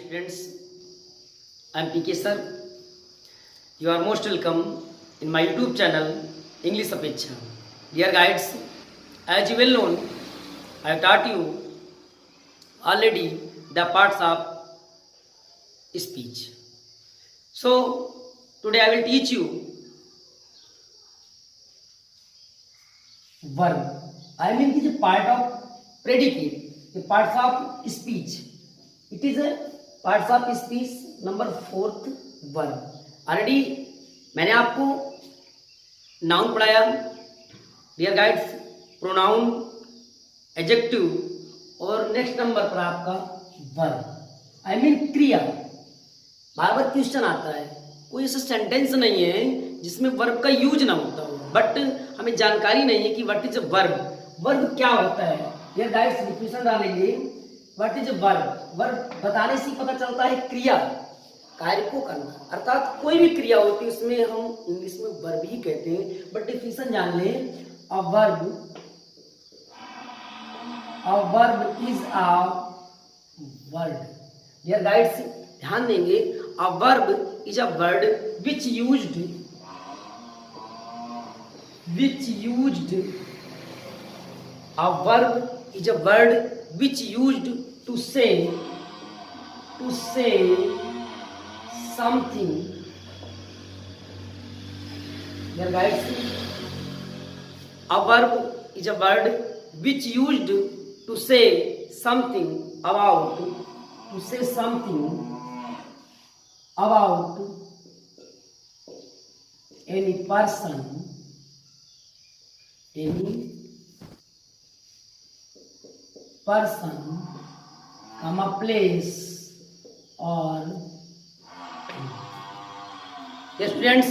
students, I am PK sir. You are most welcome in my YouTube channel English Apeksha. Dear guides, as you well known, I have taught you already the parts of speech. So today I will teach you verb. I mean it is a part of predicate, the parts of speech. It is a parts of speech number 4th verb. Already मैंने आपको noun पढ़ाया, dear guides, pronoun, adjective और next number पर आपका verb. I mean क्रिया। बार बार question आता है, कोई ऐसा सेंटेंस नहीं है जिसमें वर्ब का यूज ना होता हो, बट हमें जानकारी नहीं है कि what is a verb. Verb क्या होता है? डियर गाइड्स, डिफिनेशन डालेंगे what is a verb. Verb बताने से पता चलता है क्रिया, कार्य को करना, अर्थात कोई भी क्रिया होती है उसमें हम इंग्लिश में वर्ब ही कहते हैं। बट डिफिनेशन जान ले, a verb is a word. Dear guides, ध्यान देंगे, a verb is a word which used a verb is a word which used to say something. Dear guys, a verb is a word which used to say something about any person, comma, place or ये students,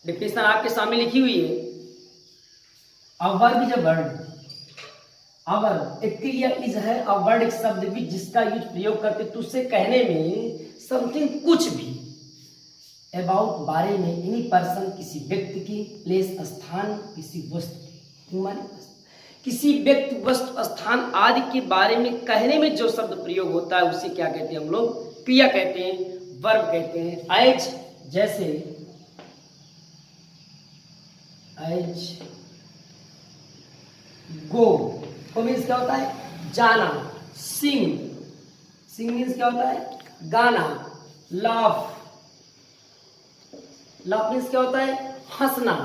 definition आपके सामने लिखी हुई है। अ verb is a word. A verb एक क्रिया is है, a word एक शब्द भी जिसका यूज प्रयोग करते तुझसे कहने में समथिंग कुछ भी, अबाउट बारे में, एनी पर्सन किसी व्यक्ति की, प्लेस स्थान किसी वस्तु की, किसी व्यक्ति वस्तु स्थान आदि के बारे में कहने में जो शब्द प्रयोग होता है उसे क्या कहते हैं हम लोग? क्रिया कहते हैं, वर्ब कहते हैं। एज जैसे, एज गो, गो मीन्स क्या होता है? जाना। सिंग, सिंग मीन्स क्या होता है? गाना। लाफ, लाफ मीन्स क्या होता है? हंसना।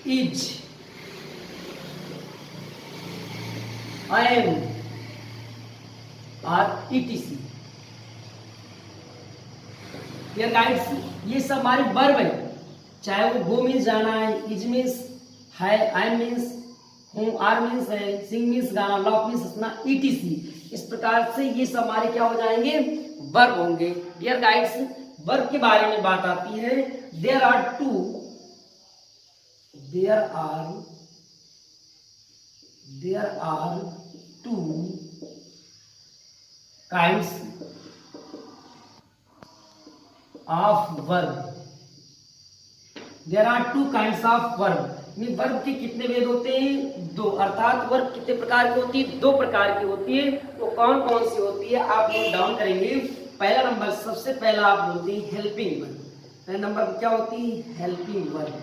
इज, I am और etc. Dear guides, ये सब हमारे वर्ब है, चाहे वो गो मीन्स जाना है, इज मीन्स है, आई मीन्स हूँ, आर मीन्स है, सिंग मीन्स गाना, लव मीन्स हंसना, etc. इस प्रकार से ये सब हमारे क्या हो जाएंगे? वर्ब होंगे। डियर गाइड्स, वर्ब के बारे में बात आती है। There are two kinds of verb. There are two kinds of verb. Verb के कितने भेद होते हैं? 2। अर्थात वर्ब कितने प्रकार की होती है? 2 प्रकार की होती है। तो कौन कौन सी होती है आप नोट डाउन करेंगे। पहला नंबर, सबसे पहला आप बोलते हैं हेल्पिंग वर्ब। पहला नंबर क्या होती है? Helping verb.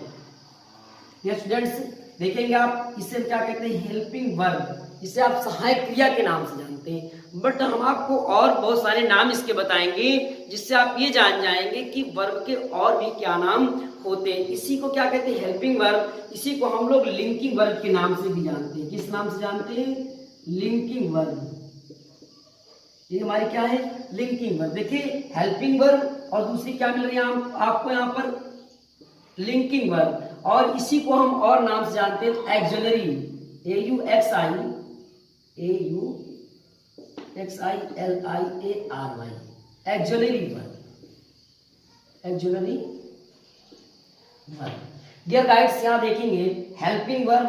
ये स्टूडेंट्स देखेंगे आप, इसे क्या कहते हैं? हेल्पिंग वर्ब, जिसे आप सहायक क्रिया के नाम से जानते हैं। बट हम आपको और बहुत सारे नाम इसके बताएंगे जिससे आप ये जान जाएंगे कि वर्ब के और भी क्या नाम होते हैं। इसी को क्या कहते हैं? Helping verb. इसी को हम लोग लिंकिंग वर्ब के नाम से भी जानते हैं। किस नाम से जानते हैं? Linking verb. ये हमारी क्या है? Linking verb. देखिए, हेल्पिंग वर्ब और दूसरी क्या मिल रही है आपको यहाँ पर? Linking verb. और इसी को हम और नाम से जानते हैं auxiliary, AUXILIARY, auxiliary verb. Auxiliary verb. Dear guides, यहाँ देखेंगे helping verb,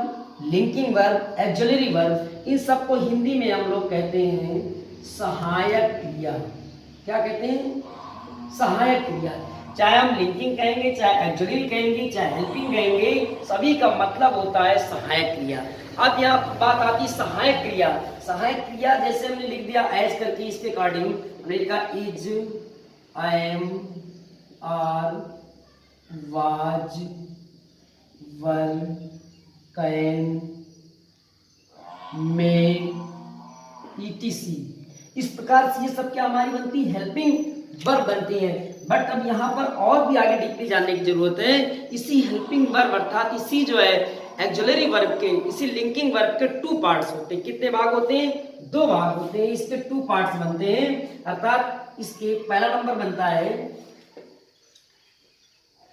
linking verb, auxiliary verb, इन सबको हिंदी में हम लोग कहते हैं सहायक क्रिया। क्या कहते हैं? सहायक क्रिया। चाहे हम लिंकिंग कहेंगे, चाहे एक्सुअली कहेंगे, चाहे हेल्पिंग कहेंगे, सभी का मतलब होता है सहायक क्रिया। अब यहाँ बात आती है सहायक क्रिया। सहायक क्रिया जैसे हमने लिख दिया एज करके, इसके अकॉर्डिंग हमने लिखा is, am, are, was, were, can, may, etc. इस प्रकार से ये सब क्या हमारी बनती है, हेल्पिंग वर्ब बनती है। बट अब यहाँ पर और भी आगे डीपली जानने की जरूरत है। इसी हेल्पिंग वर्ब अर्थात इसी जो है एक्सुलरी वर्ब के, इसी लिंकिंग वर्ब के टू पार्ट्स होते हैं। कितने भाग होते हैं, दो भाग होते हैं। इसके टू पार्ट्स बनते हैं, अर्थात इसके पहला नंबर बनता है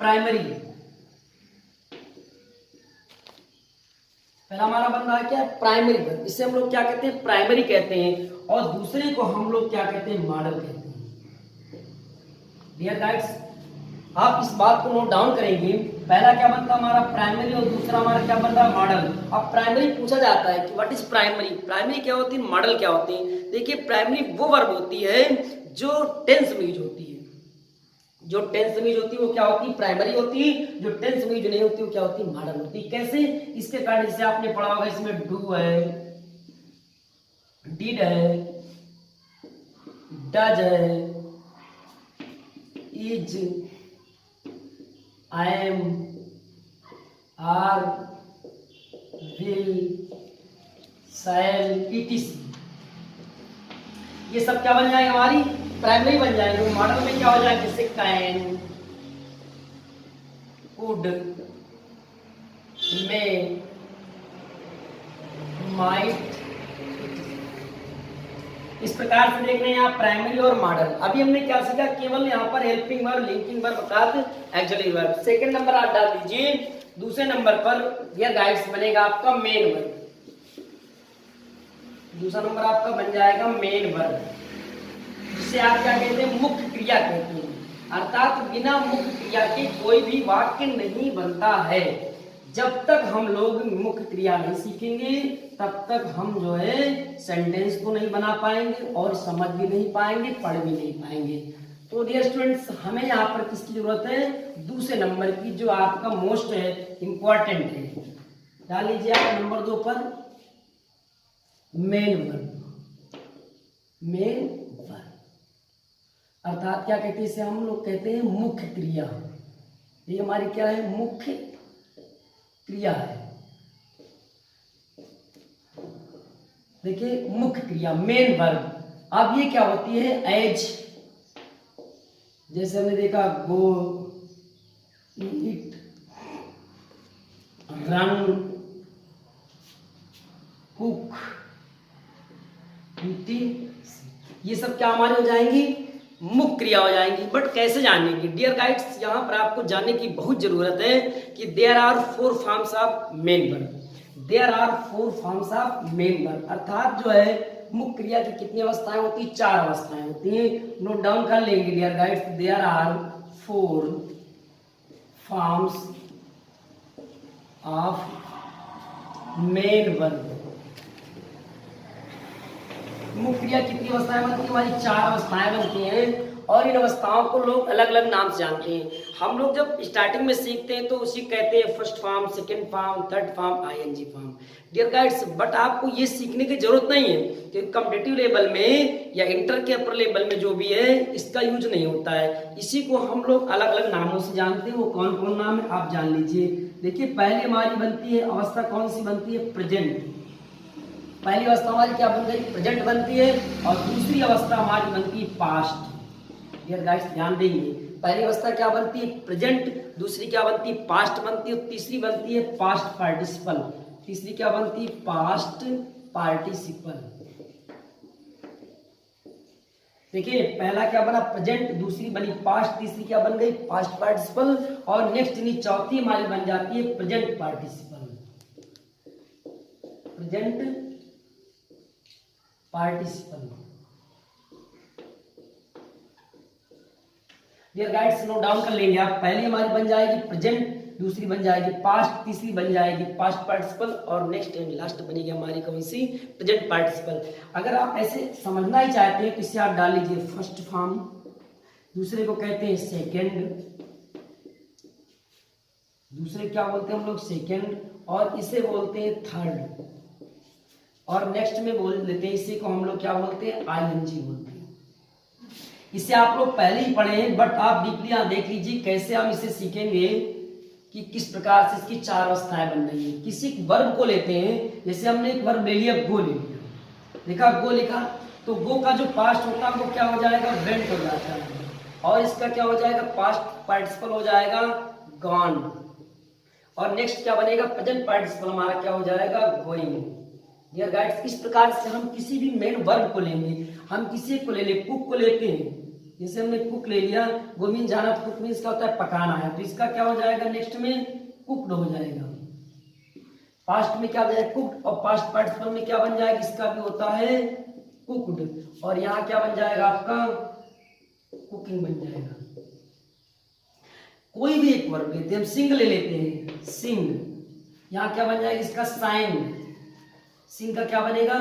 प्राइमरी। पहला हमारा बन रहा है क्या, प्राइमरी वर्ब। इसे हम लोग क्या कहते हैं, प्राइमरी कहते हैं। और दूसरे को हम लोग क्या कहते हैं, मॉडल कहते हैं। डियर गाइड्स, आप इस बात को नोट डाउन करेंगे। पहला क्या बनता है हमारा प्राइमरी और दूसरा हमारा क्या बन रहा है, मॉडल। अब प्राइमरी पूछा जाता है कि व्हाट इज प्राइमरी, प्राइमरी क्या होती है, मॉडल क्या होती है। देखिए प्राइमरी वो वर्ब होती है जो टेंस में यूज होती है। जो टेंस में यूज होती है वो क्या होती है, प्राइमरी होती है। जो टेंस में यूज नहीं होती वो क्या होती है, मॉडल होती है। कैसे, इसके कारण जैसे आपने पढ़ा होगा, इसमें डू है, डिड है, डज है, is, I am, are, will, shall, etc. ये सब क्या बन जाएंगे, हमारी प्राइमरी बन जाएंगे। मॉडल में क्या हो जाएगा, जैसे कैन, कुड, मे, माइट। इस प्रकार से देख रहे हैं आप प्राइमरी और मॉडल। अभी हमने क्या सीखा, केवल यहाँ पर हेल्पिंग वर्ब, लिंकिंग वर्ब अर्थात एक्सुअली वर्ब। सेकंड नंबर आप डाल दीजिए। दूसरे नंबर पर यह गाइड्स बनेगा आपका मेन वर्ब। दूसरा नंबर आपका बन जाएगा मेन वर्ब, जिसे आप क्या कहते हैं, मुख्य क्रिया कहते हैं। अर्थात बिना मुख्य क्रिया के कोई भी वाक्य नहीं बनता है। जब तक हम लोग मुख्य क्रिया नहीं सीखेंगे तब तक हम जो है सेंटेंस को नहीं बना पाएंगे और समझ भी नहीं पाएंगे, पढ़ भी नहीं पाएंगे। तो डियर स्टूडेंट्स, हमें यहाँ पर किसकी जरूरत है, दूसरे नंबर की, जो आपका मोस्ट है, इंपॉर्टेंट है। डाल लीजिए आप नंबर 2 पर मेन वर्ब। मेन वर्ब अर्थात क्या कहते हैं, इसे हम लोग कहते हैं मुख्य क्रिया। ये हमारी क्या है, मुख्य क्रिया है। देखिए मुख्य क्रिया मेन वर्ब। अब ये क्या होती है, एज, जैसे हमने देखा गो, ईट, रन, कुक, ये सब क्या हमारे हो जाएंगी, मुख्य क्रिया हो जाएंगी। बट कैसे जानेंगे डियर गाइड्स, यहाँ पर आपको जानने की बहुत जरूरत है कि there are 4 forms of main verb. There are 4 forms of main verb अर्थात जो है मुख्य क्रिया की कितनी अवस्थाएं होती है, 4 अवस्थाएं होती हैं। नोट डाउन कर लेंगे dear guides. There are 4 forms of main verb. मुख्य क्रिया कितनी अवस्थाएं बनती है, हमारी 4 अवस्थाएं बनती हैं। और इन अवस्थाओं को लोग अलग अलग नाम से जानते हैं। हम लोग जब स्टार्टिंग में सीखते हैं तो उसी कहते हैं first form, second form, third form, ING form. Dear guides, but आपको ये सीखने की जरूरत नहीं है कि कॉम्पिटिटिव लेवल में या इंटर के अपर लेवल में जो भी है इसका यूज नहीं होता है। इसी को हम लोग अलग अलग नामों से जानते हैं। वो कौन कौन नाम है आप जान लीजिए। देखिए पहले हमारी बनती है अवस्था, कौन सी बनती है, प्रेजेंट। पहली अवस्था हमारी क्या बन गई, प्रेजेंट बनती है। और दूसरी अवस्था हमारी बनती है पास्ट। डियर गाइस ध्यान देंगे, पहली अवस्था क्या बनती है, प्रेजेंट। दूसरी क्या बनती है, पास्ट बनती है। तीसरी बनती है पास्ट पार्टिसिपल। तीसरी क्या बनती है, पास्ट पार्टिसिपल। देखिए पहला क्या बना, प्रेजेंट, दूसरी बनी पास्ट, तीसरी क्या बन गई, पास्ट पार्टिसिपल। और नेक्स्ट यानी चौथी हमारी बन जाती है present participle. Present participle. Dear guides note down कर लेंगे आप। पहली हमारी बन जाएगी प्रेजेंट, दूसरी बन जाएगी पास्ट, तीसरी बन जाएगी पास्ट पार्टिसिपल और नेक्स्ट एंड लास्ट बनेगी हमारी कौन सी, प्रेजेंट पार्टिसिपल। अगर आप ऐसे समझना ही चाहते हैं तो इसे आप डाल लीजिए फर्स्ट फॉर्म, दूसरे को कहते हैं सेकंड, दूसरे क्या बोलते हैं हम लोग सेकंड, और इसे बोलते हैं थर्ड, और नेक्स्ट में बोल लेते हैं इसी को हम लोग क्या बोलते हैं आईएनजी बोलते हैं। इसे आप लोग पहले ही पढ़े हैं, बट आप डीपली यहाँ देख लीजिए कैसे हम इसे सीखेंगे कि किस प्रकार से इसकी चार अवस्थाएं बन रही है। किसी वर्ब को लेते हैं, जैसे हमने एक वर्ब ले लिया, गो ले लिया, देखा गो लिखा, तो गो का जो पास्ट होता है वो क्या हो जाएगा वेंट हो जाता है, और इसका क्या हो जाएगा पास्ट पार्टिसिपल हो जाएगा गॉन, और नेक्स्ट क्या बनेगा प्रेजेंट पार्टिसिपल हमारा क्या हो जाएगा गोइंग। डियर गाइड्स, इस प्रकार से हम किसी भी मेन वर्ब को लेंगे, हम किसी को ले ले, कुक को लेते हैं, जैसे हमने कुक ले लिया, वो मीन जाना, कुक मीन्स क्या होता है पकाना है, तो इसका क्या हो जाएगा नेक्स्ट में कुक्ड हो जाएगा। पास्ट में क्या हो जाएगा कुक्ड, और पास्ट पार्टिसिपल में क्या बन जाएगा इसका भी होता है कुक्ड, और यहाँ क्या बन जाएगा आपका कुकिंग बन जाएगा। कोई भी एक वर्ब लेते हैं, हम सिंग ले लेते हैं, सिंग, यहाँ क्या बन जाएगा इसका साइन, सिंग का क्या बनेगा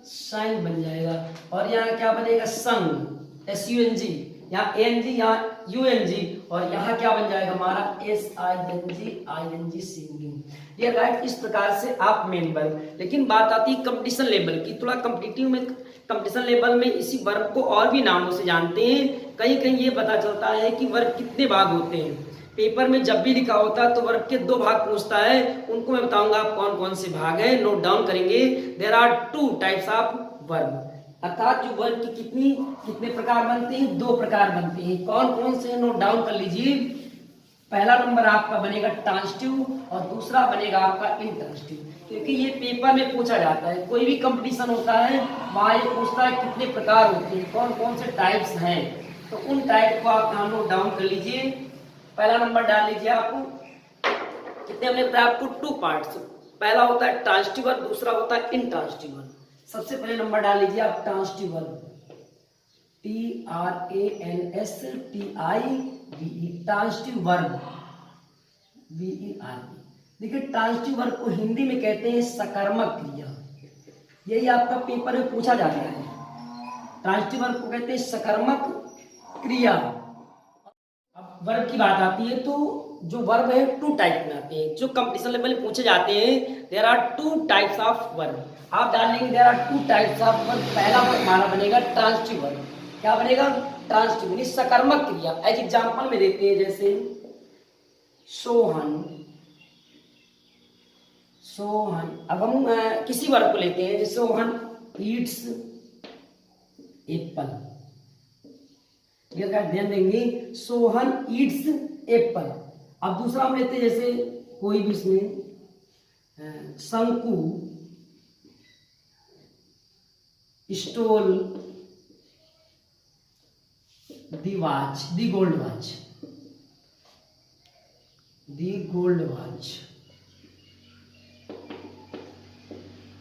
साइन बन जाएगा, और यहाँ क्या बनेगा संग, SUNG, यहाँ ANG, यहाँ UNG, और यहाँ क्या बन जाएगा हमारा SING सिंगिंग। ये राइट, इस प्रकार से आप मेन वर्ब। लेकिन बात आती है कंपटीशन लेवल की, थोड़ा कॉम्पिटिटिव में, कंपटीशन लेवल में इसी वर्ब को और भी नामों से जानते हैं। कहीं कहीं ये पता चलता है कि वर्ब कितने भाग होते हैं। पेपर में जब भी लिखा होता है तो वर्ब के 2 भाग पूछता है, उनको मैं बताऊंगा आप कौन कौन से भाग हैं, नोट डाउन करेंगे। There are 2 types of verb, अर्थात जो वर्ब की कितने प्रकार बनते हैं, 2 प्रकार बनते हैं। कौन कौन से नोट डाउन कर लीजिए। पहला नंबर आपका बनेगा ट्रांसिटिव, और दूसरा बनेगा आपका इंट्रांसिटिव, क्योंकि ये पेपर में पूछा जाता है। कोई भी कंपटीशन होता है वहां ये पूछता है कितने प्रकार होते हैं, कौन कौन से टाइप्स हैं, तो उन टाइप को आप नोट डाउन कर लीजिए। पहला नंबर डाल लीजिए आप, कितने हमने बताया आपको 2 पार्ट्स, पहला होता है ट्रांसिटिव वर्ब, दूसरा होता है इंट्रांसिटिव वर्ब। सबसे पहले नंबर डाल लीजिए आप transitive verb, TRANSTIVE, transitive verb VERB। देखिए ट्रांसिटिव वर्ब को हिंदी में कहते हैं सकर्मक क्रिया, यही आपका पेपर में पूछा जाता है। ट्रांसिटिव वर्ब को कहते हैं सकर्मक क्रिया। अब वर्ब की बात आती है तो जो वर्ब है 2 टाइप में आते हैं, जो कंपटीशन लेवल में पूछे जाते हैं। There are 2 types of verb, आप डाल लेंगे there are 2 types of verb. पहला वर्ब हमारा बनेगा ट्रांसिटिव वर्ब, क्या बनेगा ट्रांसिटिव यानी सकर्मक क्रिया। एज एग्जांपल में देते हैं, जैसे सोहन, सोहन। अब हम किसी वर्ब को लेते हैं, जैसे सोहन ईट्स एप्पल, ध्यान देंगे सोहन ईट्स एप्पल। अब दूसरा हम लेते हैं, जैसे कोई भी इसमें Shanku stole the watch, the gold watch, the gold watch.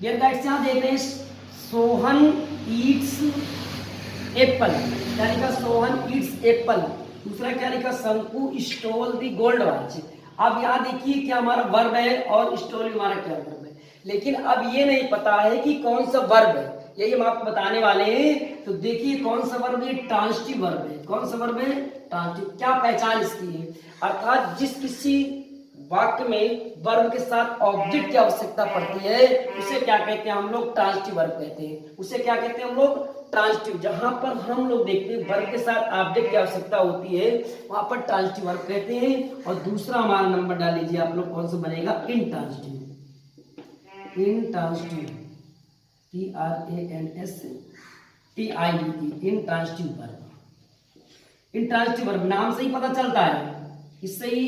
Dear guides, यहां देख रहे हैं सोहन ईट्स एप्पल, क्या लिखा सोहन ईट्स एप्पल। दूसरा क्या लिखा शंकु स्टोल दी गोल्ड वॉच। अब यहाँ देखिए क्या हमारा वर्ब है और स्टोल हमारा क्या वर्ब है, लेकिन अब ये नहीं पता है कि कौन सा वर्ब है, यही हम आपको बताने वाले हैं। तो देखिए कौन सा वर्ब है, ट्रांसिटिव वर्ब है। कौन सा वर्ब है ट्रांसिटिव। क्या पहचान इसकी है, अर्थात जिस किसी वाक्य में वर्ब के साथ ऑब्जेक्ट की आवश्यकता पड़ती है उसे क्या कहते हैं हम लोग ट्रांसिटिव वर्ब कहते हैं। उसे क्या कहते हैं हम लोग ट्रांसिटिव। जहां पर हम लोग देखते हैं वर्ब के साथ ऑब्जेक्ट की आवश्यकता होती है वहां पर ट्रांसिटिव वर्ब कहते हैं। और दूसरा हमारा नंबर डाल लीजिए आप लोग, कौन सा बनेगा intransitive, intransitive TRANSTIVE, intransitive verb. Intransitive verb नाम से ही पता चलता है, इससे ही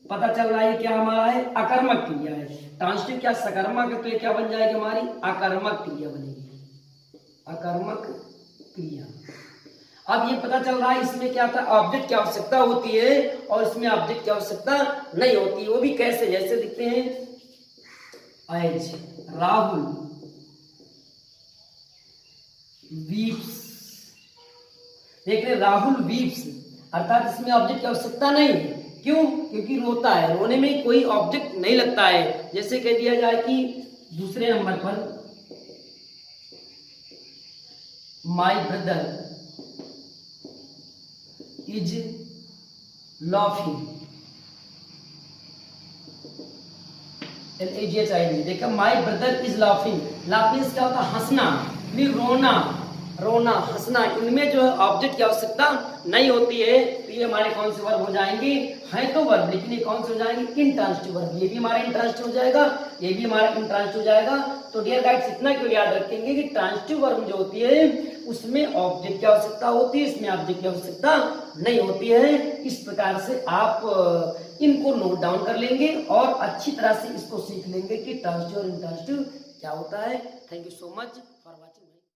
पता चल रहा है क्या हमारा है अकर्मक क्रिया है। ट्रांसिटिव क्या सकर्मक है, तो ये क्या बन जाएगी हमारी अकर्मक क्रिया बनेगी, अकर्मक क्रिया। अब ये पता चल रहा है इसमें क्या था ऑब्जेक्ट की आवश्यकता होती है और इसमें ऑब्जेक्ट की आवश्यकता नहीं होती। वो भी कैसे, जैसे दिखते हैं एज राहुल वीप्स, देख रहे राहुल वीप्स, अर्थात इसमें ऑब्जेक्ट की आवश्यकता नहीं है। क्यों, क्योंकि रोता है, रोने में कोई ऑब्जेक्ट नहीं लगता है। जैसे कह दिया जाए कि दूसरे नंबर पर my brother is laughing, LAGHING। देखा, my brother is laughing. Laughing क्या होता है? हंसना, रोना, रोना, हंसना। इनमें जो है ऑब्जेक्ट की आवश्यकता नहीं होती है, तो ये हमारे कौन से वर्ब हो जाएंगे? है तो वर्ब, लेकिन ये कौन से हो जाएंगे? Intransitive verb. ये भी हमारा इंट्रांसिटिव हो जाएगा, ये भी हमारा इंट्रांसिटिव हो जाएगा। तो डियर गाइड्स, इतना क्यों याद रखेंगे कि ट्रांसिटिव वर्ब जो होती है उसमें ऑब्जेक्ट की आवश्यकता होती है, इसमें ऑब्जेक्ट की आवश्यकता नहीं होती है। इस प्रकार से आप इनको नोट डाउन कर लेंगे और अच्छी तरह से इसको सीख लेंगे कि ट्रांसिटिव और इंट्रांसिटिव क्या होता है। Thank you so much.